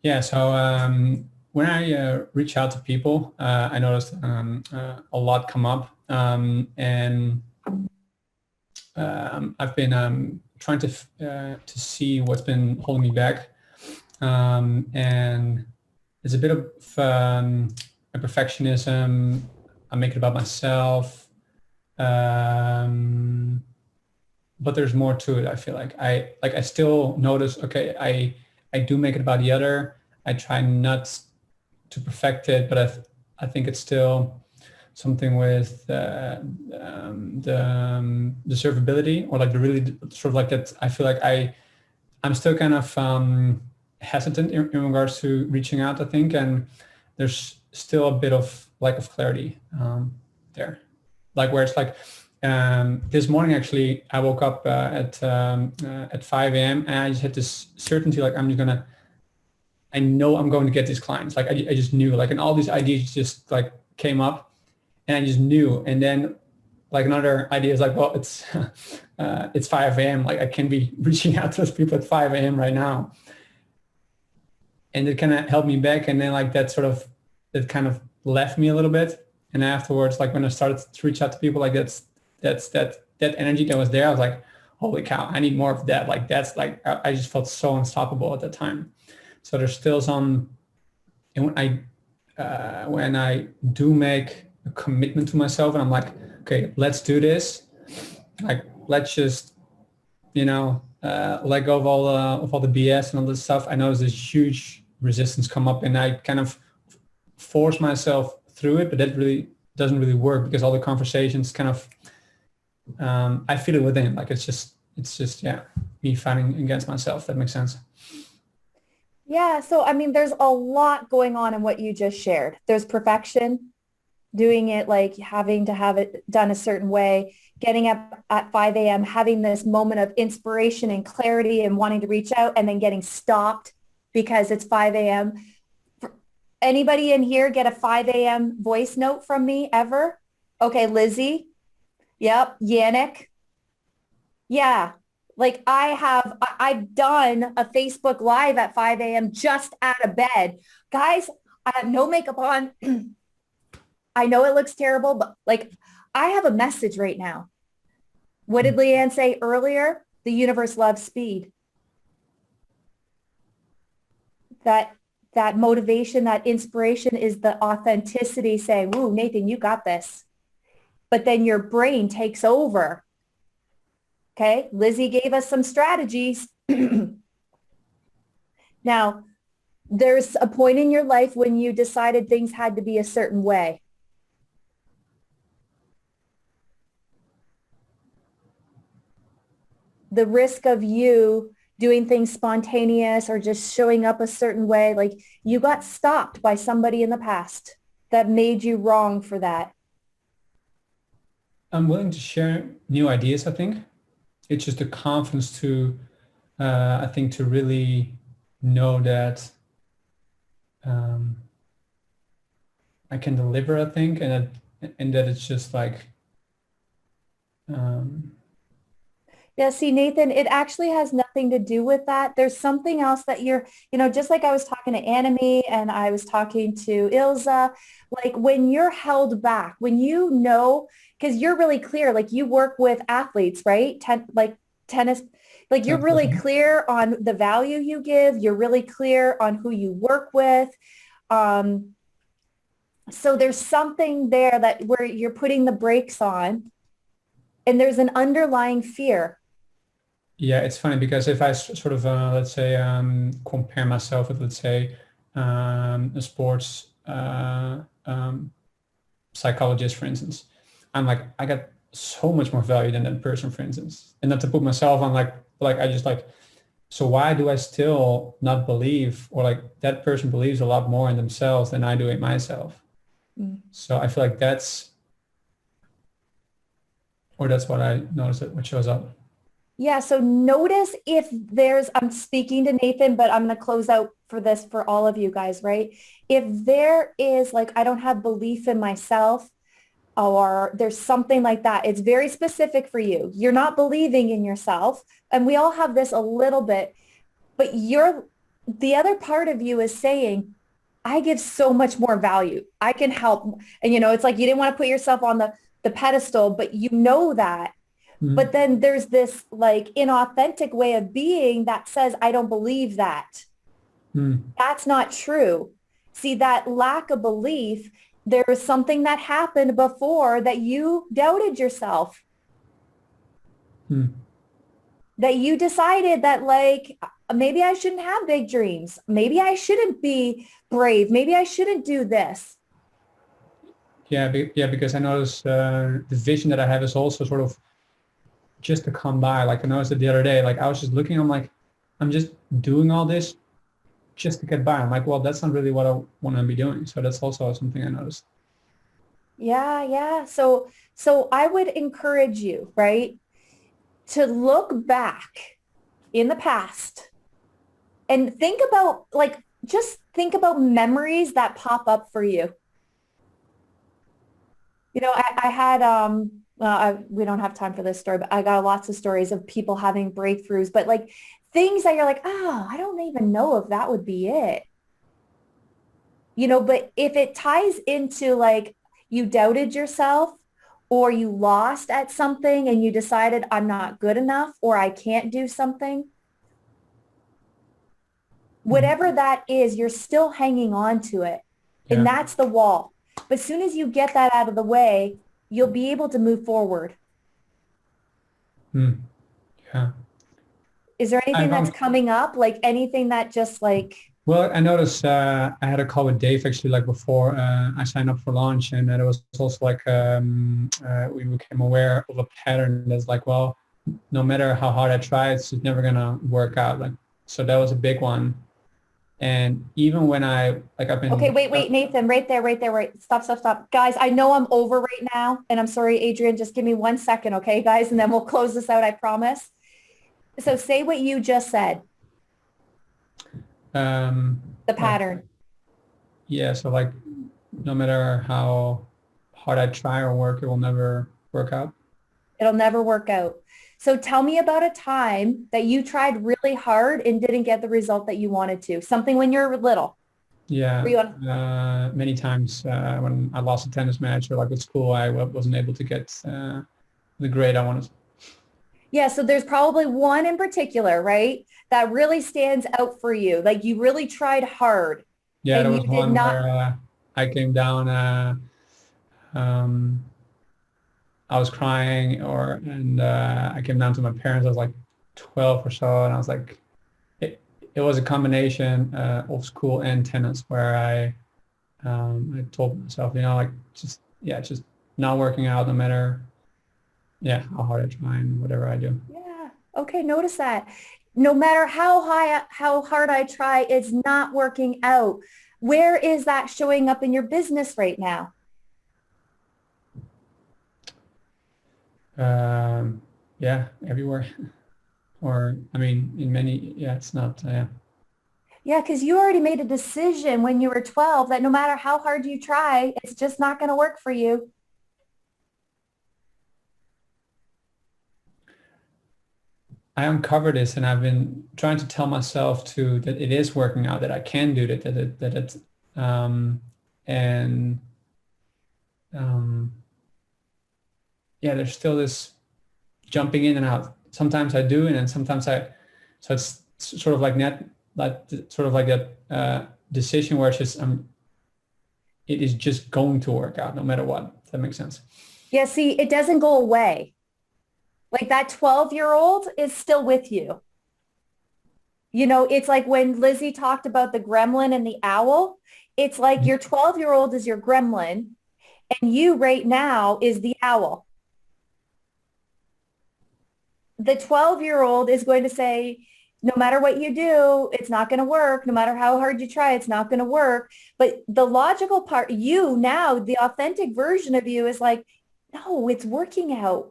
Yeah, so when I reach out to people, I noticed a lot come up, and I've been trying to see what's been holding me back, and it's a bit of a perfectionism. I make it about myself, um, but there's more to it. I feel like I still notice. Okay, I do make it about the other. I try not to perfect it, but I think it's still something with the servability, or like the really sort of like that. I feel like I'm still kind of hesitant in regards to reaching out, I think, and there's still a bit of lack of clarity there. Like where it's like this morning, actually, I woke up at 5 a.m. and I just had this certainty, like I know I'm going to get these clients. Like I just knew, like, and all these ideas just like came up, and I just knew. And then like another idea is like, well, it's 5 a.m. Like I can be reaching out to those people at 5 a.m. right now. And it kind of held me back. And then like that kind of left me a little bit. And afterwards, like when I started to reach out to people, like that energy that was there, I was like, holy cow, I need more of that. Like that's like, I just felt so unstoppable at that time. So there's still some, and when I do make a commitment to myself and I'm like, okay, let's do this. Like, let's just, let go of all the BS and all this stuff. I notice this huge resistance come up, and I kind of force myself through it, but that really doesn't really work because all the conversations kind of, I feel it within. Like it's just yeah, me fighting against myself. That makes sense. Yeah, so I mean, there's a lot going on in what you just shared. There's perfection, doing it like having to have it done a certain way, getting up at 5 a.m., having this moment of inspiration and clarity and wanting to reach out and then getting stopped because it's 5 a.m. Anybody in here get a 5 a.m. voice note from me ever? Okay, Lizzie. Yep. Yannick. Yeah. Like I've done a Facebook Live at 5 a.m. just out of bed. Guys, I have no makeup on. I know it looks terrible, but like I have a message right now. What did Leanne say earlier? The universe loves speed. That that motivation, that inspiration is the authenticity saying, "Woo, Nathan, you got this." But then your brain takes over. Okay. Lizzie gave us some strategies. Now, there's a point in your life when you decided things had to be a certain way. The risk of you doing things spontaneous or just showing up a certain way, like you got stopped by somebody in the past that made you wrong for that. I'm willing to share new ideas, I think. It's just the confidence to, I think, to really know that um, I can deliver, I think, and that it's just like, um, Yeah, see, Nathan, it actually has nothing to do with that. There's something else that just like I was talking to Anime and I was talking to Ilza, like when you're held back, when because you're really clear, like you work with athletes, right? Like tennis, like you're really clear on the value you give. You're really clear on who you work with. Um, so there's something there that where you're putting the brakes on and there's an underlying fear. yeah, it's funny because if I sort of, let's say, compare myself with, let's say, a sports psychologist, for instance, I'm like, I got so much more value than that person, for instance, and not to put myself on like I just like, so why do I still not believe, or like that person believes a lot more in themselves than I do in myself? Mm. So I feel like that's what I notice, that what shows up. Yeah, so notice if I'm speaking to Nathan, but I'm going to close out for this for all of you guys, right? If there is like, I don't have belief in myself or there's something like that, it's very specific for you. You're not believing in yourself. And we all have this a little bit, but the other part of you is saying, I give so much more value. I can help. And, it's like you didn't want to put yourself on the pedestal, but you know that. But Mm, then there's this like inauthentic way of being that says, I don't believe that. mm, That's not true. See, that lack of belief, there was something that happened before that you doubted yourself, mm. that you decided that like, maybe I shouldn't have big dreams. Maybe I shouldn't be brave. Maybe I shouldn't do this. Yeah, yeah, because I notice the vision that I have is also sort of just to come by. Like I noticed it the other day, like I was just looking, I'm like, I'm just doing all this just to get by. I'm like, well, that's not really what I want to be doing. So that's also something I noticed. Yeah, yeah. So I would encourage you, right, to look back in the past and think about like just think about memories that pop up for you. I had we don't have time for this story, but I got lots of stories of people having breakthroughs, but like things that you're like, oh, I don't even know if that would be it. But if it ties into like you doubted yourself or you lost at something and you decided I'm not good enough or I can't do something, Mhm. whatever that is, you're still hanging on to it. And Yeah. that's the wall. But as soon as you get that out of the way, you'll be able to move forward. Mm. Yeah. Is there I anything that's found, coming up? Like anything that just like, well, I noticed I had a call with Dave actually like before I signed up for launch, and it was also like we became aware of a pattern that's like, well, no matter how hard I try, it's just never gonna work out. Like, so that was a big one. And even when I've okay, been, wait, Nathan, right there, right there, right. Stop, stop, stop. Guys, I know I'm over right now. And I'm sorry, Adrian, just give me 1 second, okay, guys? And then we'll close this out, I promise. So say what you just said, the like, pattern. yeah, so like, no matter how hard I try or work, it will never work out. It'll never work out. So tell me about a time that you tried really hard and didn't get the result that you wanted to. Something when you're little. Were Yeah, you on? many times when I lost a tennis match or like at school, wasn't able to get the grade I wanted. Yeah, so there's probably one in particular, right? That really stands out for you. Like you really tried hard Yeah, there and you was did one not. where I came down, um, I was crying, and I came down to my parents. I was like 12 or so, and I was like, it was a combination of school and tennis where I told myself, like just yeah, just not working out no matter how hard I try and whatever I do. Yeah. Okay, notice that. No matter how hard I try, it's not working out. Where is that showing up in your business right now? Um, yeah, everywhere. Or I mean, in many, yeah, it's not. Yeah, Yeah, because you already made a decision when you were 12 that no matter how hard you try, it's just not going to work for you. I uncovered this, and I've been trying to tell myself to that it is working out, that I can do that, um, and um, yeah, there's still this jumping in and out. Sometimes I do, and then sometimes I. So it's sort of like net, like sort of like that decision where it's just it is just going to work out no matter what. If that makes sense. Yeah, see, it doesn't go away. Like that 12-year-old is still with you. It's like when Lizzie talked about the gremlin and the owl. It's like your 12-year-old is your gremlin and you right now is the owl. The 12-year-old is going to say, no matter what you do, it's not going to work. No matter how hard you try, it's not going to work. But the logical part, you now, the authentic version of you is like, no, it's working out.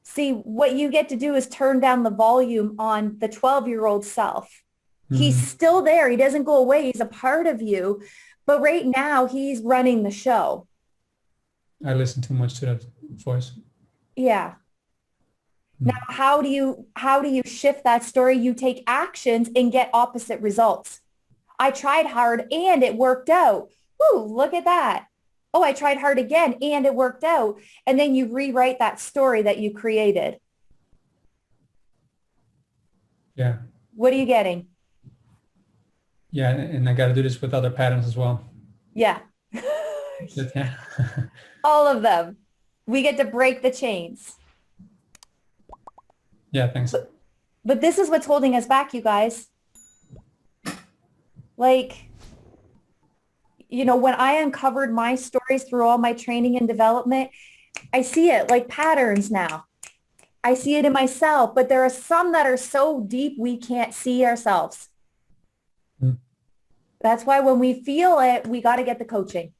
See, what you get to do is turn down the volume on the 12-year-old self. He's Mm-hmm. still there. He doesn't go away. He's a part of you. But right now, he's running the show. I listen too much to that voice. Yeah. Now, how do you shift that story? You take actions and get opposite results. I tried hard and it worked out. Ooh, look at that. Oh, I tried hard again and it worked out. And then you rewrite that story that you created. Yeah. What are you getting? Yeah. And I got to do this with other patterns as well. Yeah. Yeah. All of them. We get to break the chains. Yeah. Thanks. But this is what's holding us back, you guys. Like, you know, when I uncovered my stories through all my training and development, I see it like patterns now. I see it in myself, but there are some that are so deep we can't see ourselves. That's why when we feel it, we got to get the coaching.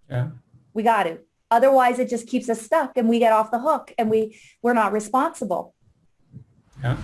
Yeah. We got to. Otherwise, it just keeps us stuck and we get off the hook and we're not responsible. Yeah.